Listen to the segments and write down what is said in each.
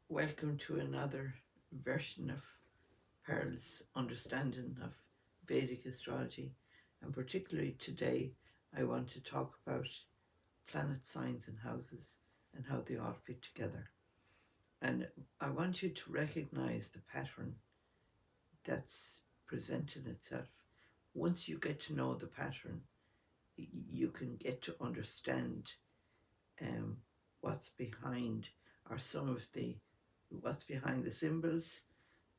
Welcome to another version of Pearl's understanding of Vedic astrology, and particularly today I want to talk about planet signs and houses and how they all fit together. And I want you to recognize the pattern that's presenting itself. Once you get to know the pattern, you can get to understand um, what's behind, or some of the what's behind the symbols,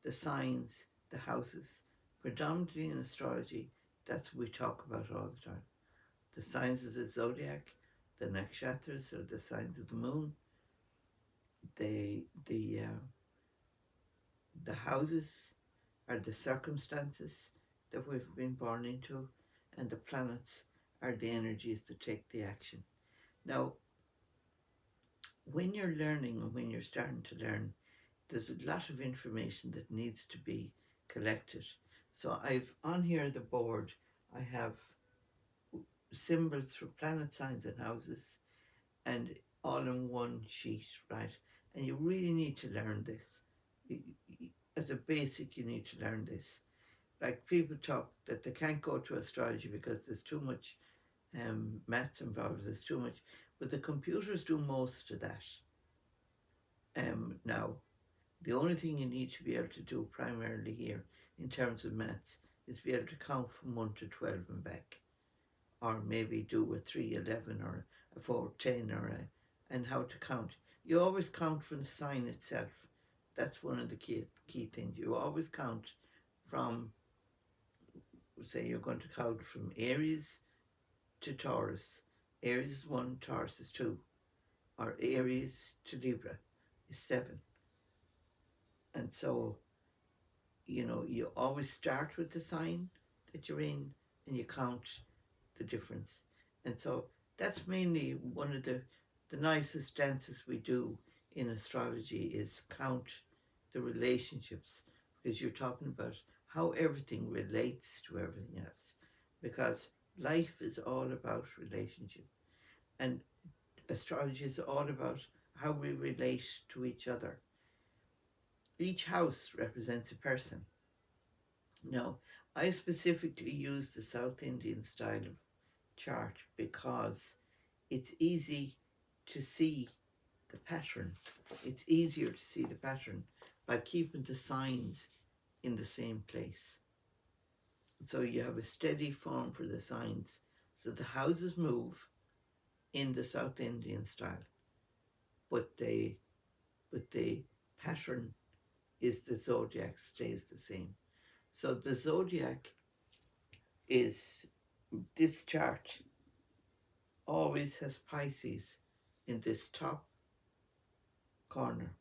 the signs, the houses. Predominantly in astrology, that's what we talk about all the time. The signs of the zodiac, the nakshatras, or the signs of the moon, the houses are the circumstances that we've been born into, and the planets are the energies that take the action. Now, when you're learning and when you're starting to learn, there's a lot of information that needs to be collected. So I've on here the board, I have symbols for planet signs and houses, and all in one sheet, right? And you really need to learn this. As a basic, you need to learn this. Like, people talk that they can't go to astrology because there's too much maths involved, there's too much, but the computers do most of that. Now, the only thing you need to be able to do primarily here in terms of maths is be able to count from 1 to 12 and back, or maybe do a 311 or a 410 and how to count. You always count from the sign itself. That's one of the key things. You always count from, say you're going to count from Aries to Taurus. Aries is 1, Taurus is 2, or Aries to Libra is 7. And so, you always start with the sign that you're in and you count the difference. And so that's mainly one of the nicest dances we do in astrology, is count the relationships, because you're talking about how everything relates to everything else, because life is all about relationship, and astrology is all about how we relate to each other. Each house represents a person. Now, I specifically use the South Indian style of chart because it's easy to see the pattern. It's easier to see the pattern by keeping the signs in the same place. So you have a steady form for the signs. So the houses move in the South Indian style, but the pattern is the zodiac stays the same. So the zodiac is, this chart always has Pisces in this top corner.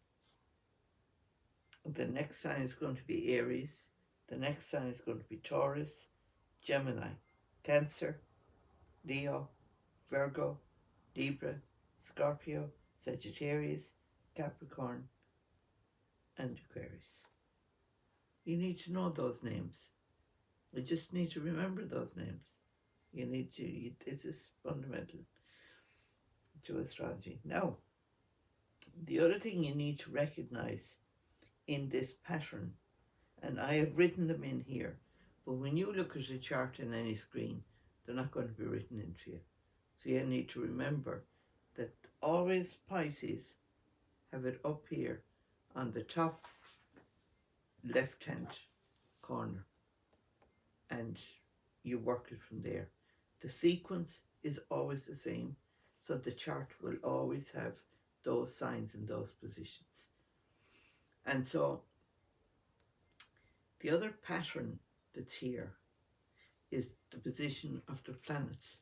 The next sign is going to be Aries. The next sign is going to be Taurus, Gemini, Cancer, Leo, Virgo, Libra, Scorpio, Sagittarius, Capricorn, and Aquarius. You need to know those names. You just need to remember those names. This is fundamental to astrology. Now, the other thing you need to recognize in this pattern, and I have written them in here, but when you look at a chart in any screen, they're not going to be written in for you. So you need to remember that always Pisces have it up here on the top left-hand corner, and you work it from there. The sequence is always the same, so the chart will always have those signs in those positions. And so the other pattern that's here is the position of the planets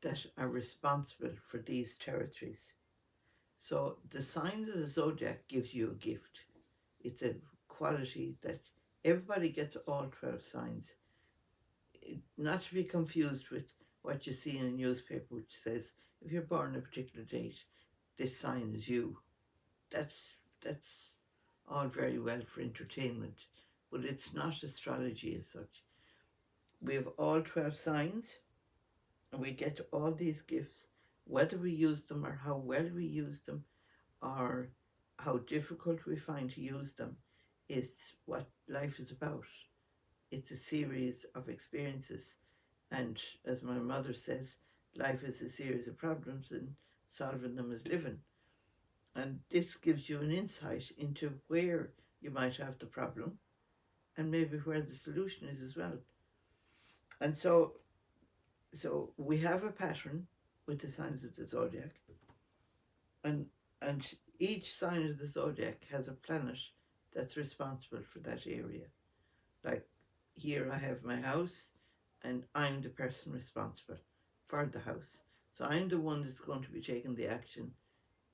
that are responsible for these territories. So the sign of the zodiac gives you a gift. It's a quality that everybody gets, all 12 signs. Not to be confused with what you see in a newspaper, which says, if you're born on a particular date, this sign is you. That's all very well for entertainment, but it's not astrology as such. We have all 12 signs, and we get all these gifts, whether we use them or how well we use them, or how difficult we find to use them is what life is about. It's a series of experiences, and as my mother says, life is a series of problems and solving them is living. And this gives you an insight into where you might have the problem and maybe where the solution is as well. And so we have a pattern with the signs of the zodiac, and and each sign of the zodiac has a planet that's responsible for that area. Like here I have my house, and I'm the person responsible for the house. So I'm the one that's going to be taking the action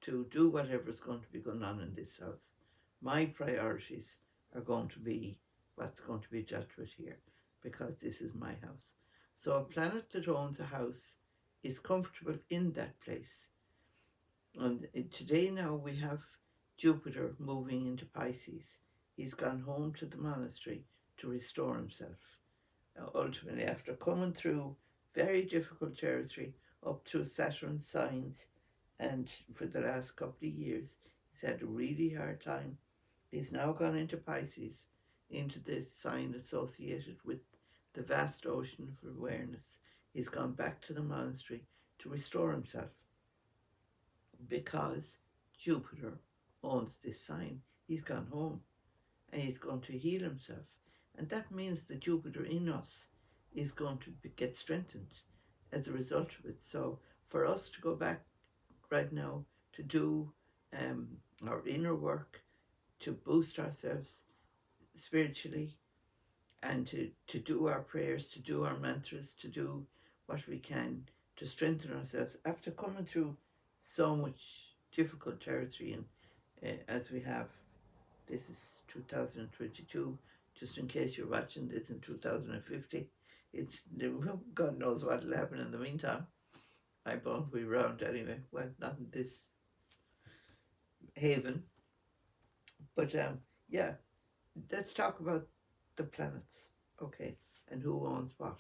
to do whatever's going to be going on in this house. My priorities are going to be what's going to be dealt with here because this is my house. So a planet that owns a house is comfortable in that place. And today now we have Jupiter moving into Pisces. He's gone home to the monastery to restore himself. Ultimately, after coming through very difficult territory up through Saturn signs, and for the last couple of years, he's had a really hard time. He's now gone into Pisces, into the sign associated with the vast ocean of awareness. He's gone back to the monastery to restore himself because Jupiter owns this sign. He's gone home and he's going to heal himself. And that means the Jupiter in us is going to get strengthened as a result of it. So for us to go back right now to do our inner work, to boost ourselves spiritually, and to do our prayers, to do our mantras, to do what we can to strengthen ourselves after coming through so much difficult territory. And as we have, this is 2022, just in case you're watching this in 2050, it's God knows what will happen in the meantime. I won't be around anyway. Well, not in this haven. But yeah, let's talk about the planets, okay, and who owns what.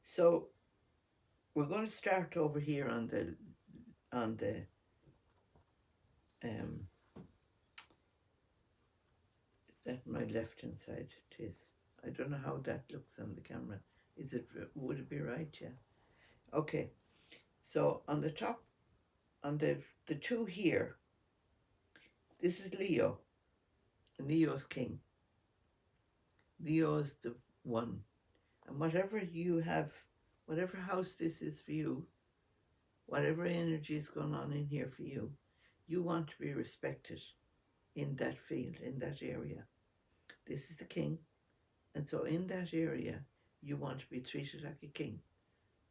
So we're going to start over here on the my left hand side. It is. I don't know how that looks on the camera. Would it be right? Yeah. Okay. So on the top, on the two here, this is Leo. Leo's king. Leo is the one. And whatever you have, whatever house this is for you, whatever energy is going on in here for you, you want to be respected in that field, in that area. This is the king. And so in that area, you want to be treated like a king.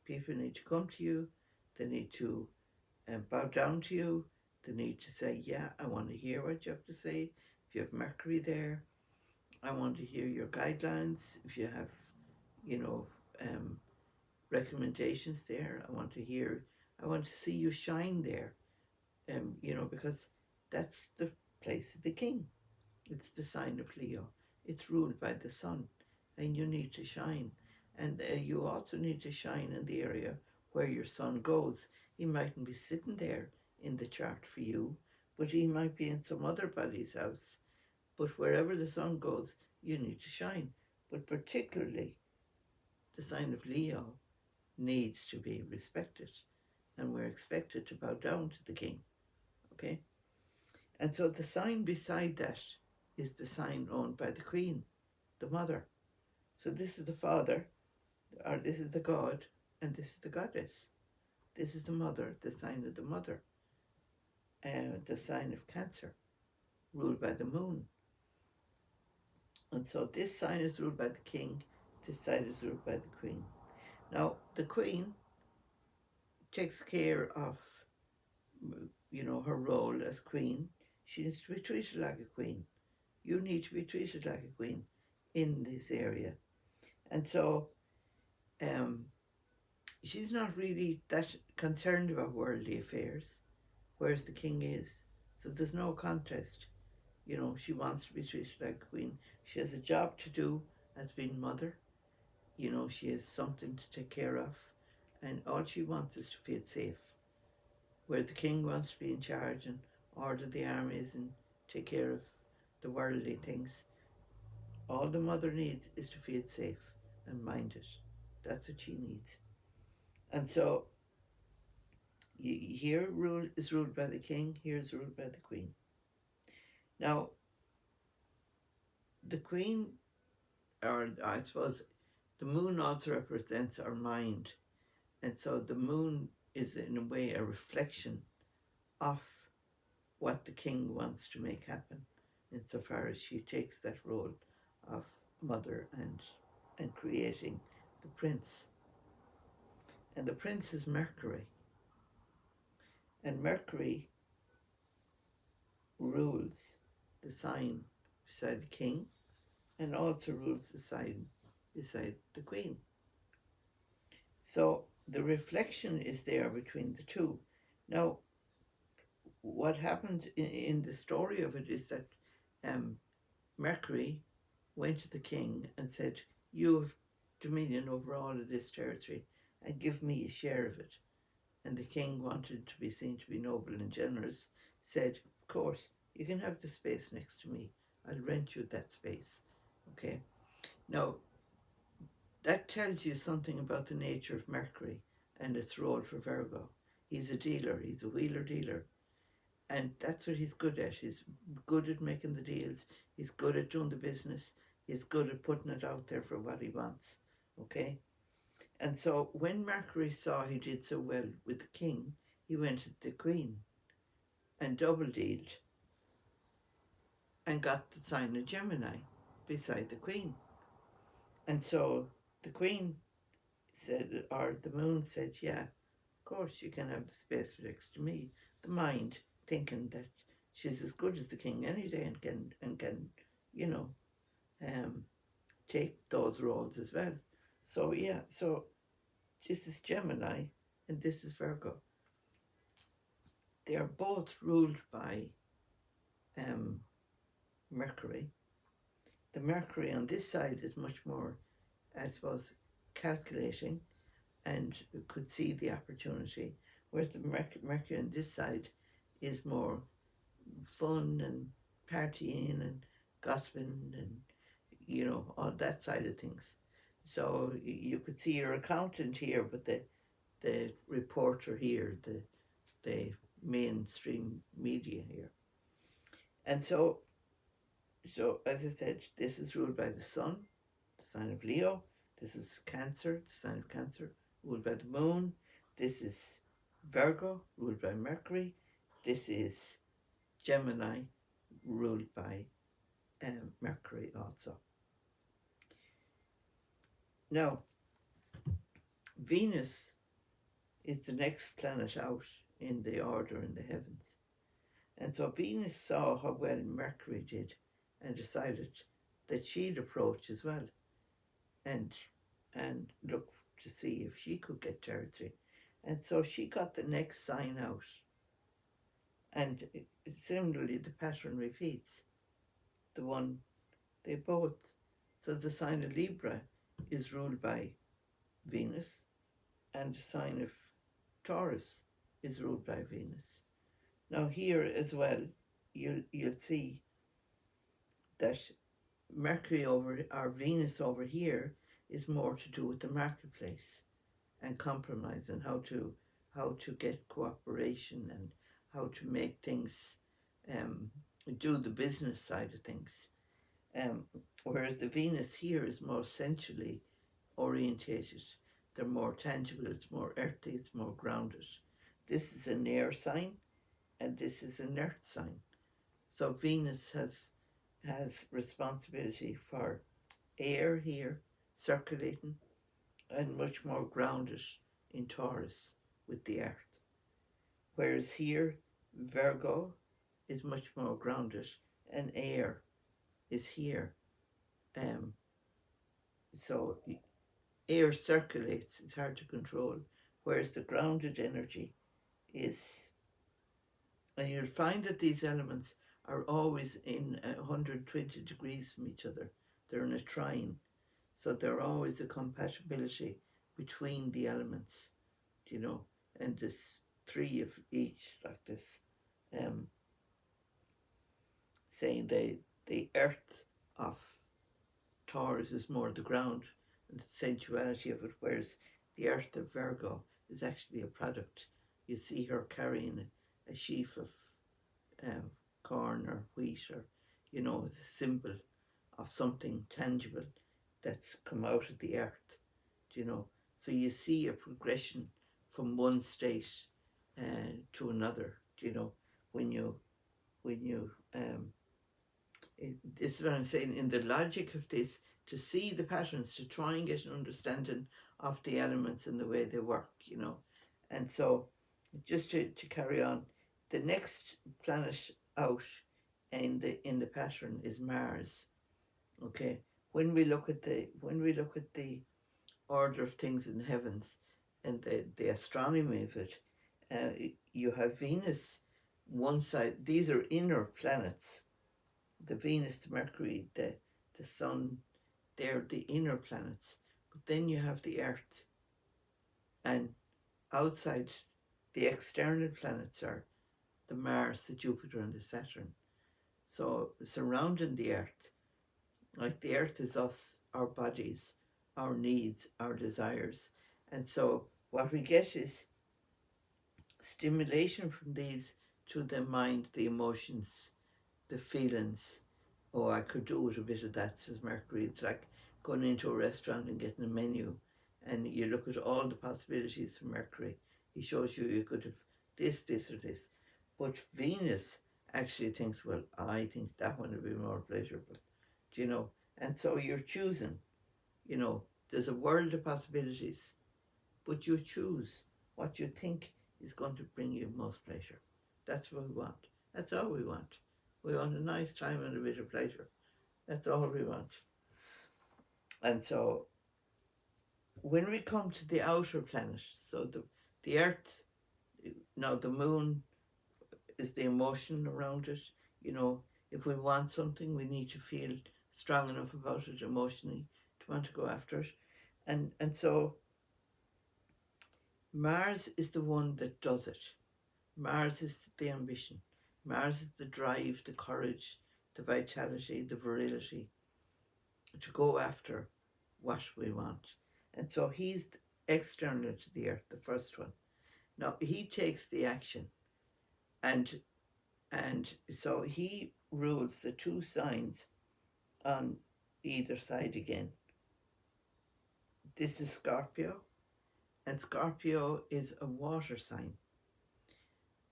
People need to come to you. They need to bow down to you. They need to say, yeah, I want to hear what you have to say. If you have Mercury there, I want to hear your guidelines. If you have, recommendations there, I want to see you shine there. Because that's the place of the king. It's the sign of Leo. It's ruled by the sun, and you need to shine. And you also need to shine in the area where your sun goes. He mightn't be sitting there in the chart for you, but he might be in some other body's house. But wherever the sun goes, you need to shine. But particularly, the sign of Leo needs to be respected, and we're expected to bow down to the king. Okay? And so the sign beside that is the sign owned by the queen, the mother. So this is the father, or this is the god, and this is the goddess. This is the mother, the sign of the mother, and the sign of Cancer, ruled by the moon. And so this sign is ruled by the king, this sign is ruled by the queen. Now, the queen takes care of, her role as queen. She needs to be treated like a queen. You need to be treated like a queen in this area. And so she's not really that concerned about worldly affairs, whereas the king is. So there's no contest. She wants to be treated like a queen. She has a job to do as being mother. She has something to take care of. And all she wants is to feel safe where the king wants to be in charge and order the armies and take care of the worldly things. All the mother needs is to feel safe and minded. That's what she needs. And so here is ruled by the king, here is ruled by the queen. Now, the queen, or I suppose the moon also represents our mind. And so the moon is in a way a reflection of what the king wants to make happen, insofar as she takes that role of mother and creating the prince. And the prince is Mercury. And Mercury rules the sign beside the king and also rules the sign beside the queen. So the reflection is there between the two. Now, what happened in the story of it is that Mercury went to the king and said, "You have dominion over all of this territory and give me a share of it." And the king wanted to be seen to be noble and generous, said, "Of course, you can have the space next to me. I'll rent you that space." Okay. Now, that tells you something about the nature of Mercury and its role for Virgo. He's a dealer, he's a wheeler dealer. And that's what he's good at. He's good at making the deals. He's good at doing the business. He's good at putting it out there for what he wants. Okay? And so when Mercury saw he did so well with the king, he went to the queen and double dealed and got the sign of Gemini beside the queen. And so the queen said, or the moon said, "Yeah, of course you can have the space next to me." The mind thinking that she's as good as the king any day and can you know, take those roles as well. So yeah, so this is Gemini and this is Virgo. They are both ruled by Mercury. The Mercury on this side is much more, I suppose, calculating and could see the opportunity, whereas the Mercury on this side is more fun and partying and gossiping and, you know, all that side of things. So you could see your accountant here, but the reporter here, the mainstream media here. And so as I said, this is ruled by the sun, the sign of Leo. This is Cancer, the sign of Cancer, ruled by the moon. This is Virgo, ruled by Mercury. This is Gemini, ruled by Mercury also. Now, Venus is the next planet out in the order in the heavens. And so Venus saw how well Mercury did and decided that she'd approach as well and look to see if she could get territory. And so she got the next sign out. And similarly, the pattern repeats. The one, they both. So the sign of Libra is ruled by Venus, and the sign of Taurus is ruled by Venus. Now here as well, you'll see that Mercury over, or Venus over here, is more to do with the marketplace and compromise and how to get cooperation and how to make things, do the business side of things. Whereas the Venus here is more sensually orientated. They're more tangible, it's more earthy, it's more grounded. This is an air sign and this is an earth sign. So Venus has responsibility for air here circulating and much more grounded in Taurus with the earth. Whereas here, Virgo is much more grounded and air is here. So air circulates, it's hard to control, whereas the grounded energy is, and you'll find that these elements are always in 120 degrees from each other. They're in a trine. So there always a compatibility between the elements, you know, and this three of each, like this, um, saying the earth of Taurus is more the ground and the sensuality of it, whereas the earth of Virgo is actually a product. You see her carrying a sheaf of um, corn or wheat, or, as a symbol of something tangible that's come out of the earth, So you see a progression from one state to another, when you this is what I'm saying, in the logic of this, to see the patterns, to try and get an understanding of the elements and the way they work, And so, just to carry on, the next planet out in the pattern is Mars. Okay, when we look at the order of things in the heavens and the astronomy of it, you have Venus one side. These are inner planets. The Venus, the Mercury, the Sun, they're the inner planets. But then you have the Earth, and outside, the external planets are the Mars, the Jupiter, and the Saturn. So surrounding the Earth, like the Earth is us, our bodies, our needs, our desires. And so what we get is stimulation from these to the mind, the emotions, the feelings. Oh, I could do with a bit of that, says Mercury. It's like going into a restaurant and getting a menu, and you look at all the possibilities for Mercury. He shows you could have this, this, or this. But Venus actually thinks, well, I think that one would be more pleasurable, And so you're choosing, there's a world of possibilities, but you choose what you think is going to bring you most pleasure. That's what we want. That's all we want. We want a nice time and a bit of pleasure. That's all we want. And so when we come to the outer planet, so the Earth, now the moon is the emotion around it. If we want something, we need to feel strong enough about it emotionally to want to go after it. And so Mars is the one that does it. Mars is the ambition. Mars is the drive, the courage, the vitality, the virility to go after what we want. And so he's external to the earth, the first one. Now he takes the action, and so he rules the two signs on either side again. This is Scorpio, and Scorpio is a water sign,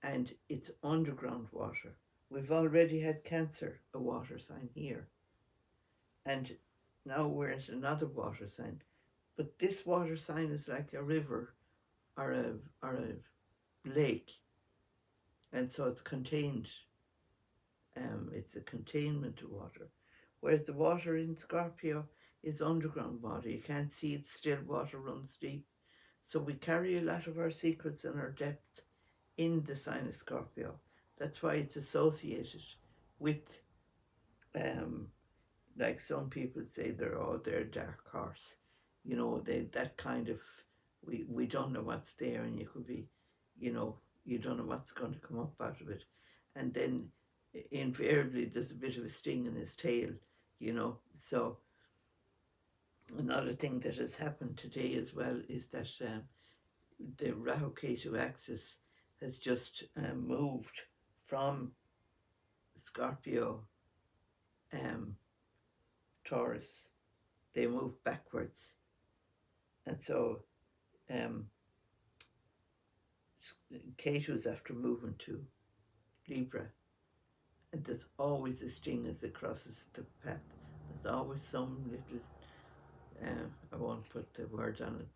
and it's underground water. We've already had Cancer, a water sign here, and now we're at another water sign. But this water sign is like a river or a lake, and so it's contained. It's a containment of water, whereas the water in Scorpio is underground water. You can't see it, still water runs deep. So we carry a lot of our secrets and our depth in the sign of Scorpio. That's why it's associated with, like some people say, they're a dark horse. That kind of, we don't know what's there, and you could be, you don't know what's going to come up out of it. And then invariably there's a bit of a sting in his tail, So another thing that has happened today as well is that the Rahu Ketu axis has just moved from Scorpio, Taurus. They moved backwards, and so Ketu's after moving to Libra, and there's always a sting as it crosses the path. There's always some little, I won't put the word on it,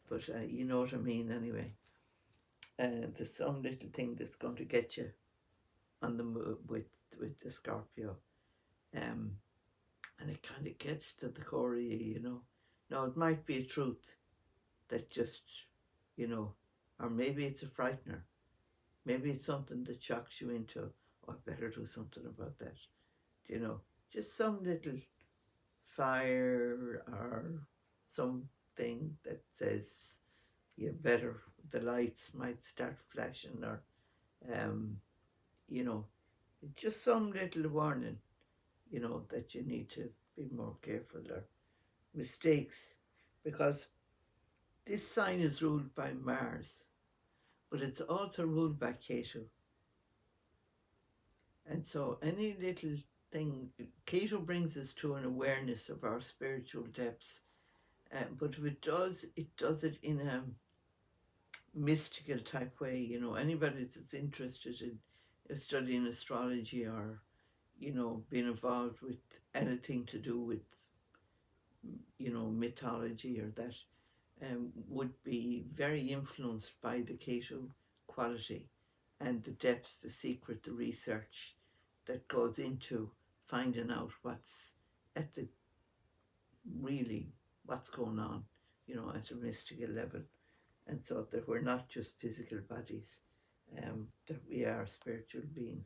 but you know what I mean anyway. There's some little thing that's going to get you on the move with the Scorpio, and it kind of gets to the core of you. Now it might be a truth that just, or maybe it's a frightener. Maybe it's something that shocks you into, oh, I better do something about that. Just some little fire or something that says you better the lights might start flashing, or you know, just some little warning, you know, that you need to be more careful, or mistakes, because this sign is ruled by Mars, but it's also ruled by Ketu. And so any little thing, Ketu brings us to an awareness of our spiritual depths. But if it does it in a mystical type way. You know, anybody that's interested in studying astrology, or, you know, being involved with anything to do with, you know, mythology or that, would be very influenced by the Ketu quality and the depths, the secret, the research that goes into finding out what's at the really what's going on, you know, at a mystical level. And so that we're not just physical bodies, that we are spiritual beings.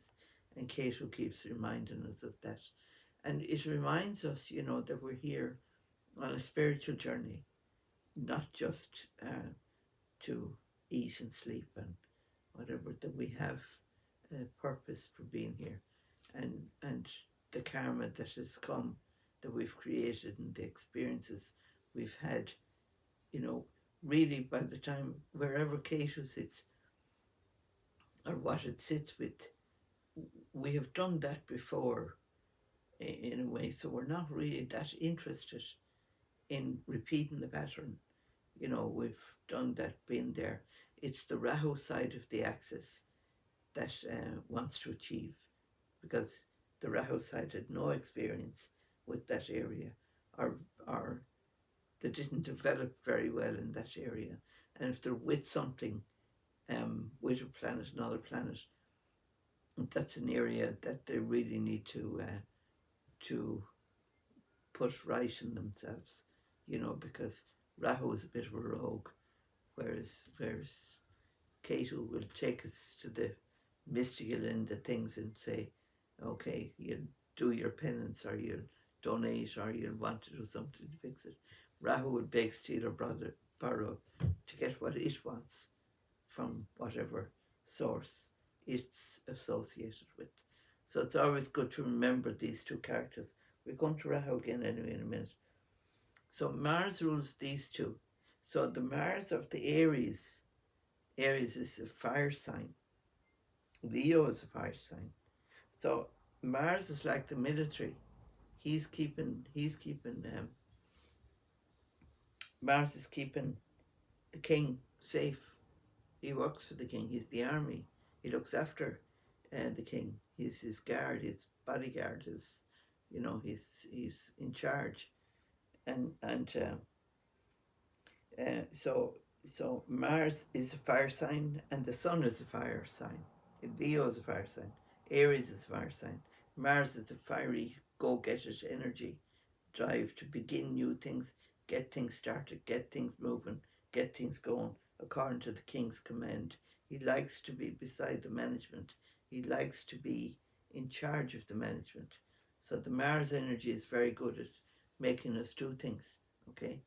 And Ketu keeps reminding us of that. And it reminds us, you know, that we're here on a spiritual journey, not just to eat and sleep and whatever, that we have a purpose for being here. And the karma that has come, that we've created, and the experiences we've had, you know, really by the time wherever Ketu sits, or what it sits with, we have done that before in a way, so we're not really that interested in repeating the pattern. You know, we've done that, been there. It's the Rahu side of the axis that wants to achieve, because the Rahu side had no experience with that area, or they didn't develop very well in that area. And if they're with something, with a planet, another planet, that's an area that they really need to put right in themselves, you know, because Rahu is a bit of a rogue, whereas Ketu will take us to the mystical end of things and say, okay, you'll do your penance, or you'll donate, or you'll want to do something to fix it. Rahu will beg, steal, or borrow to get what it wants from whatever source it's associated with. So it's always good to remember these two characters. We'll come to Rahu again anyway in a minute. So Mars rules these two. So the Mars of the Aries is a fire sign. Leo is a fire sign. So Mars is like the military. Mars is keeping the king safe. He works for the king. He's the army. He looks after the king. He's his guard, his bodyguard. You know, he's in charge. So Mars is a fire sign, and the Sun is a fire sign. Leo is a fire sign. Aries is a fire sign. Mars is a fiery, go-get-it energy, drive to begin new things, get things started, get things moving, get things going according to the king's command. He likes to be beside the management. He likes to be in charge of the management. So the Mars energy is very good at making us do things, okay?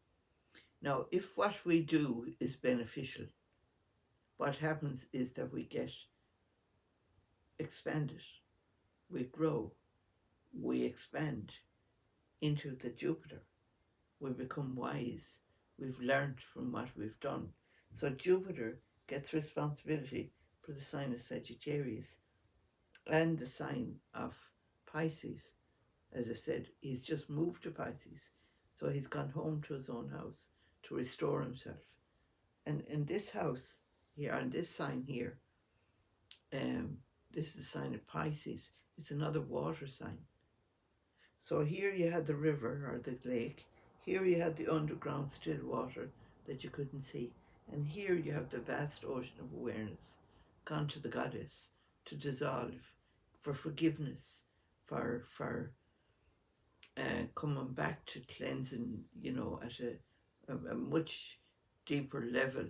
Now, if what we do is beneficial, what happens is that we get expanded, we grow, we expand into the Jupiter. We become wise. We've learned from what we've done. So Jupiter gets responsibility for the sign of Sagittarius and the sign of Pisces. As I said, he's just moved to Pisces. So he's gone home to his own house to restore himself. And in this house here, on this sign here, this is the sign of Pisces. It's another water sign. So here you had the river or the lake. Here you had the underground still water that you couldn't see. And here you have the vast ocean of awareness, gone to the goddess, to dissolve, for forgiveness, for coming back to cleansing, you know, at a much deeper level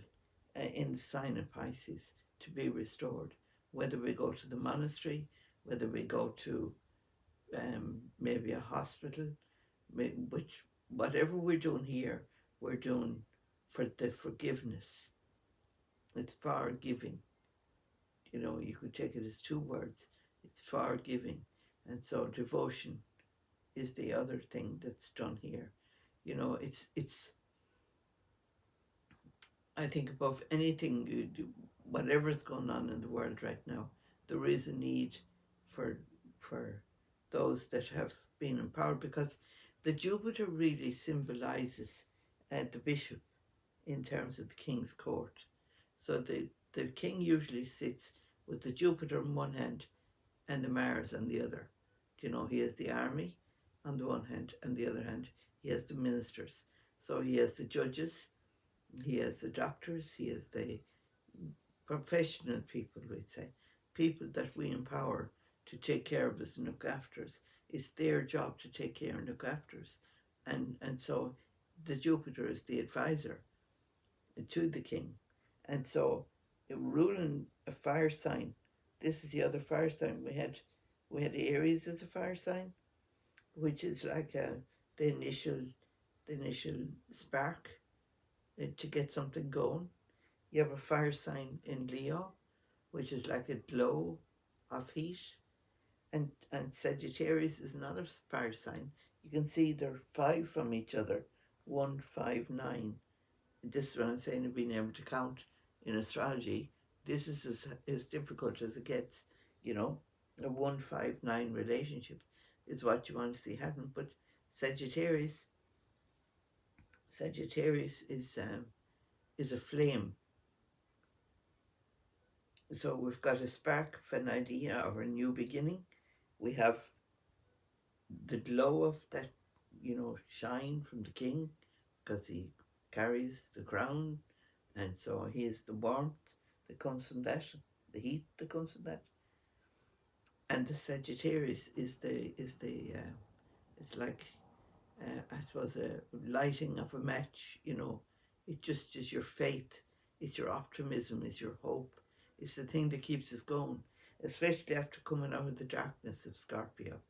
in the sign of Pisces, to be restored. Whether we go to the monastery, whether we go to maybe a hospital, which whatever we're doing here, we're doing for the forgiveness It's forgiving. You could take it as two words. It's forgiving. And so devotion is the other thing that's done here. It's I think above anything you do, whatever's going on in the world right now, there is a need for for those that have been empowered, because the Jupiter really symbolizes the bishop in terms of the king's court. So the king usually sits with the Jupiter on one hand and the Mars on the other. He has the army on the one hand, and the other hand he has the ministers. So he has the judges, he has the doctors, he has the professional people, we'd say, people that we empower to take care of us and look after us. It's their job to take care and look after us. And so the Jupiter is the advisor to the king. And so ruling a fire sign, this is the other fire sign. We had Aries as a fire sign, which is like the initial spark to get something going. You have a fire sign in Leo, which is like a glow of heat. And Sagittarius is another fire sign. You can see they're 5 from each other, 1, 5, 9. This is what I'm saying of being able to count in astrology. This is as difficult as it gets, A 1, 5, 9 relationship is what you want to see happen. But Sagittarius is a flame. So we've got a spark of an idea of a new beginning. We have the glow of that, shine from the king, because he carries the crown, and so he is the warmth that comes from that, the heat that comes from that. And the Sagittarius is it's like I suppose a lighting of a match. It just is your faith, it's your optimism, it's your hope, it's the thing that keeps us going, especially after coming out of the darkness of Scorpio.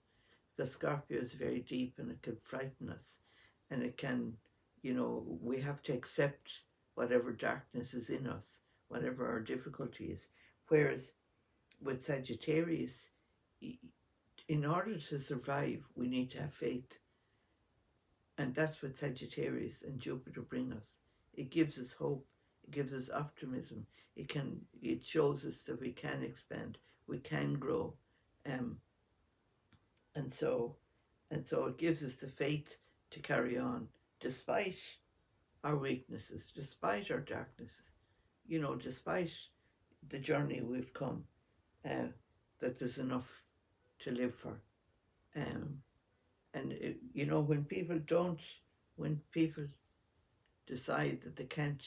Because Scorpio is very deep and it can frighten us, and it can, we have to accept whatever darkness is in us, whatever our difficulty is. Whereas with Sagittarius, in order to survive, we need to have faith. And that's what Sagittarius and Jupiter bring us. It gives us hope. It gives us optimism. It shows us that we can expand, we can grow. And so it gives us the faith to carry on despite our weaknesses, despite our darkness, despite the journey we've come, that there's enough to live for. When people decide that they can't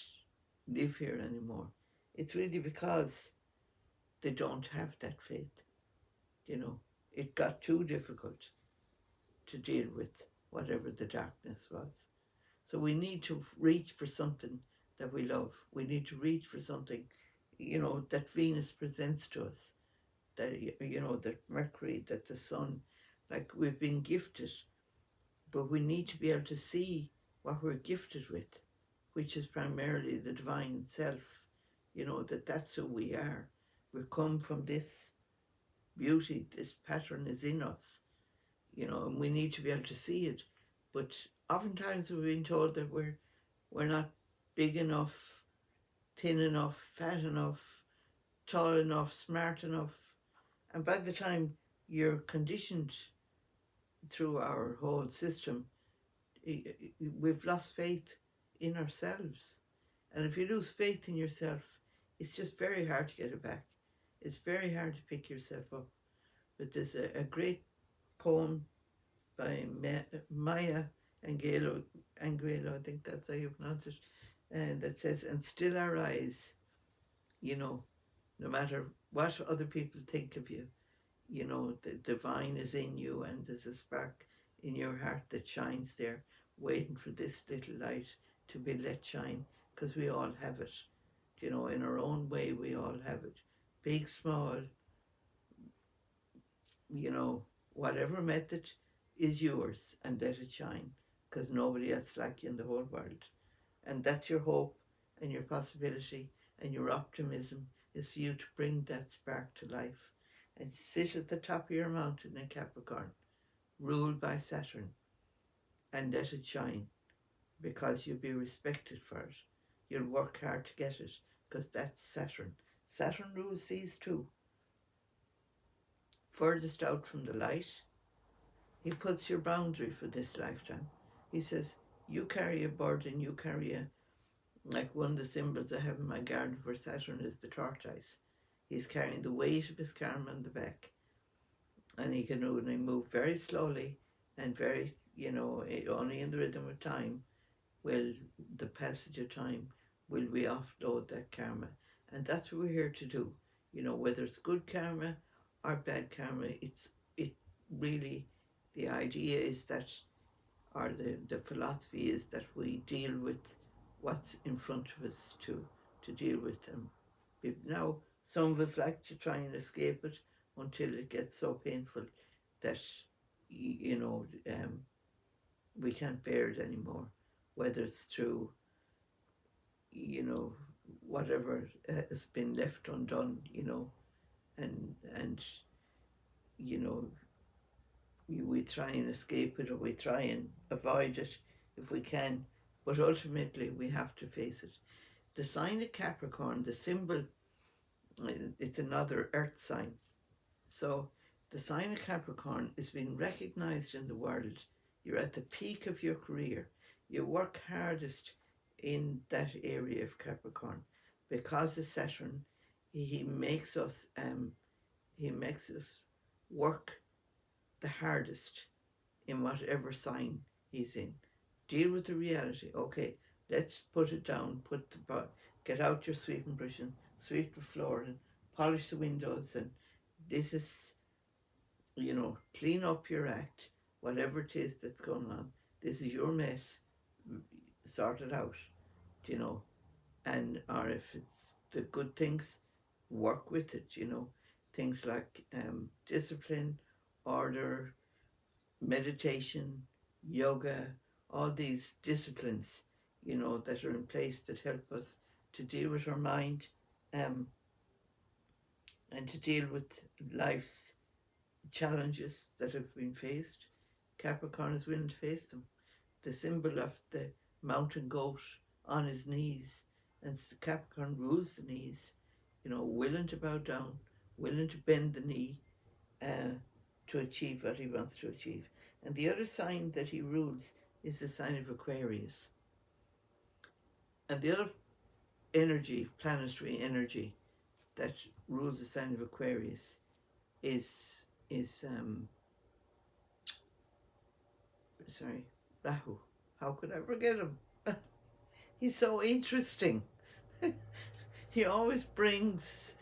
live here anymore, it's really because they don't have that faith. It got too difficult to deal with whatever the darkness was. So we need to reach for something that we love. We need to reach for something, that Venus presents to us, that, that Mercury, that the sun, like we've been gifted, but we need to be able to see what we're gifted with, which is primarily the divine self, that's who we are. We come from this beauty, this pattern is in us, and we need to be able to see it. But oftentimes we're being told that we're not big enough, thin enough, fat enough, tall enough, smart enough. And by the time you're conditioned through our whole system, we've lost faith in ourselves. And if you lose faith in yourself, it's just very hard to get it back. It's very hard to pick yourself up. But there's a great poem by Maya Angelou, I think that's how you pronounce it, and that says, "And still our eyes, no matter what other people think of you, the divine is in you, and there's a spark in your heart that shines there, waiting for this little light to be let shine, because we all have it. In our own way, we all have it. Big, small, whatever method is yours, and let it shine, because nobody else like you in the whole world. And that's your hope and your possibility, and your optimism is for you to bring that spark to life and sit at the top of your mountain in Capricorn, ruled by Saturn, and let it shine, because you'll be respected for it. You'll work hard to get it, because that's Saturn. Saturn rules these two. Furthest out from the light, he puts your boundary for this lifetime. He says, you carry a burden, you carry a, like one of the symbols I have in my garden for Saturn is the tortoise. He's carrying the weight of his karma on the back. And he can only move very slowly and very, only in the rhythm of time will the passage of time will we offload that karma. And that's what we're here to do. Whether it's good karma or bad karma, it really, the idea is that, or the philosophy is that we deal with what's in front of us to deal with them. Now, some of us like to try and escape it until it gets so painful that, we can't bear it anymore, whether it's through, whatever has been left undone, and we try and escape it, or we try and avoid it if we can, but ultimately we have to face it. The sign of Capricorn, the symbol, it's another earth sign. So the sign of Capricorn is being recognized in the world. You're at the peak of your career. You work hardest in that area of Capricorn. Because of Saturn, he makes us work the hardest in whatever sign he's in. Deal with the reality. Okay, let's put it down. Get out your sweeping brush and sweep the floor and polish the windows, and this is, clean up your act, whatever it is that's going on. This is your mess. Sort it out, and or if it's the good things, work with it. Things like discipline, order, meditation, yoga, all these disciplines, that are in place that help us to deal with our mind, and to deal with life's challenges that have been faced. Capricorn is willing to face them. The symbol of the mountain goat on his knees, and Capricorn rules the knees, willing to bow down, willing to bend the knee to achieve what he wants to achieve. And the other sign that he rules is the sign of Aquarius. And the other energy, planetary energy, that rules the sign of Aquarius is Rahu. How could I forget him? He's so interesting. he always brings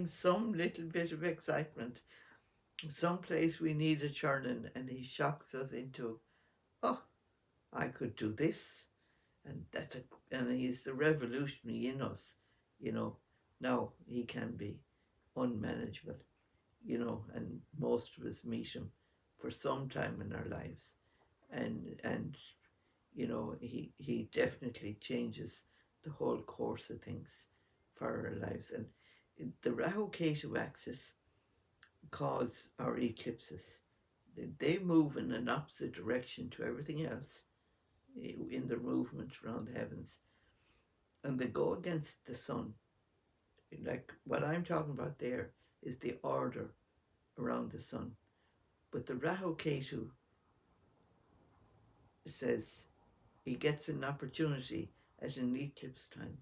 some little bit of excitement. Someplace we need a churning, and he shocks us into, oh, I could do this, and and he's a revolutionary in us, Now he can be unmanageable, and most of us meet him for some time in our lives, and he definitely changes the whole course of things for our lives. And the Rahu Ketu axis cause our eclipses. They move in an opposite direction to everything else in their movement around the heavens, and they go against the sun. Like what I'm talking about there is the order around the sun, but the Rahu Ketu says he gets an opportunity at an eclipse time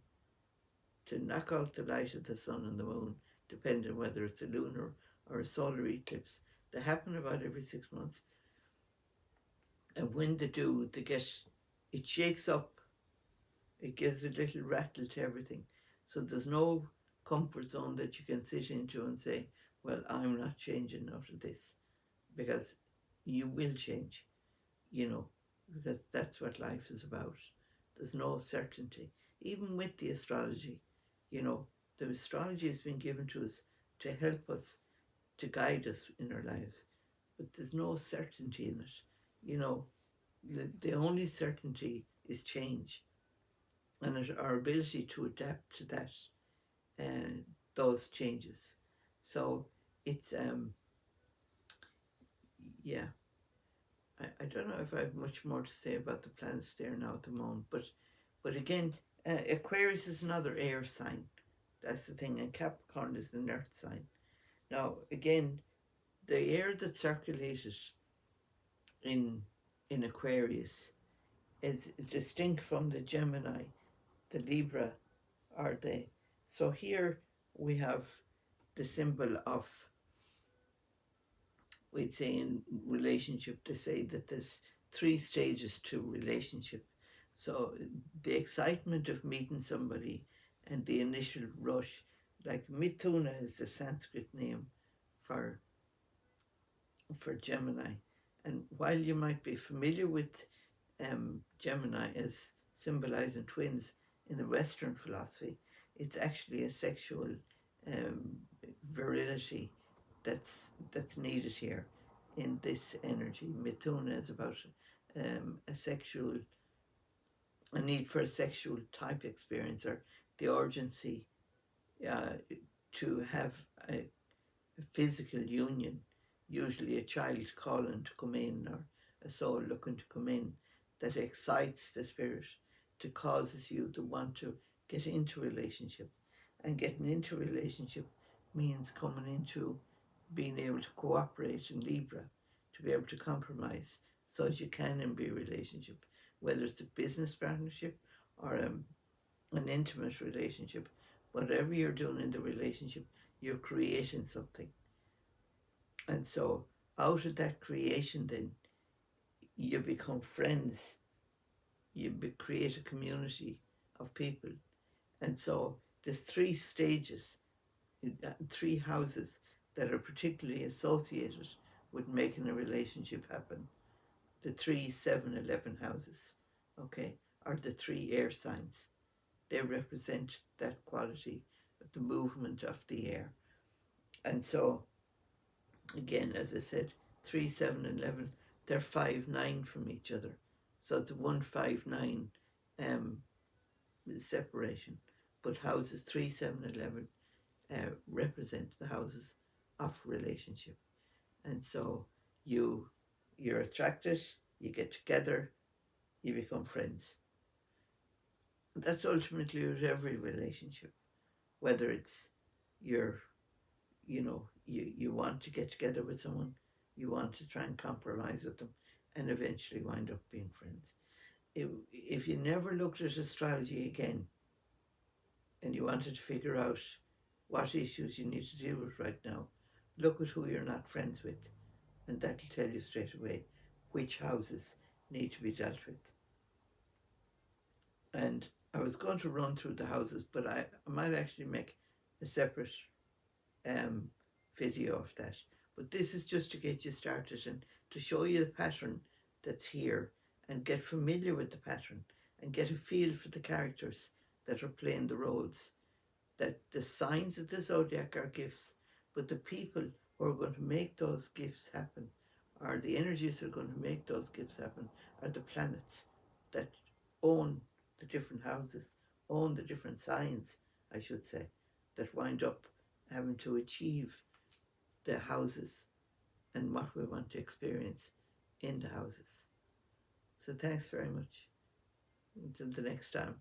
to knock out the light of the sun and the moon, depending whether it's a lunar or a solar eclipse. They happen about every 6 months. And when they do, it shakes up. It gives a little rattle to everything. So there's no comfort zone that you can sit into and say, well, I'm not changing out of this, because you will change, because that's what life is about. There's no certainty. Even with the astrology, the astrology has been given to us to help us, to guide us in our lives, but there's no certainty in it. The only certainty is change. and our ability to adapt to that and those changes. So it's yeah. I don't know if I have much more to say about the planets there now at the moment, but again, Aquarius is another air sign. That's the thing, and Capricorn is an earth sign. Now again, the air that circulated in Aquarius is distinct from the Gemini, the Libra, are they? So here we have the symbol of, we'd say in relationship, to say that there's 3 stages to relationship. So the excitement of meeting somebody and the initial rush, like Mithuna is the Sanskrit name for Gemini. And while you might be familiar with Gemini as symbolizing twins in the Western philosophy, it's actually a sexual um, virility that's needed here in this energy. Mithuna is about a need for a sexual type experience, or the urgency uh, to have a physical union, usually a child calling to come in or a soul looking to come in, that excites the spirit, to causes you to want to get into a relationship. And getting into a relationship means coming into being able to cooperate in Libra, to be able to compromise so as you can be a relationship, whether it's a business partnership or an intimate relationship. Whatever you're doing in the relationship, you're creating something. And so out of that creation, then you become friends, create a community of people. And so there's 3 stages, 3 houses that are particularly associated with making a relationship happen. The 3, 7, 11 houses, okay, are the 3 air signs. They represent that quality of the movement of the air. And so again, as I said, 3, 7, and 11, they're 5, 9 from each other. So it's a 1, 5, 9 separation. But houses 3, 7, 11 represent the houses of relationship. And so you're attracted, you get together, you become friends. And that's ultimately with every relationship, whether it's you're, you want to get together with someone, you want to try and compromise with them, and eventually wind up being friends. If you never looked at astrology again and you wanted to figure out what issues you need to deal with right now, look at who you're not friends with, and that'll tell you straight away which houses need to be dealt with. And I was going to run through the houses, but I might actually make a separate video of that. But this is just to get you started and to show you the pattern that's here, and get familiar with the pattern and get a feel for the characters that are playing the roles. That the signs of the zodiac are gifts, but the people who are going to make those gifts happen, or the energies that are going to make those gifts happen, are the planets that own the different houses, own the different signs, I should say, that wind up having to achieve the houses and what we want to experience in the houses. So thanks very much. Until the next time.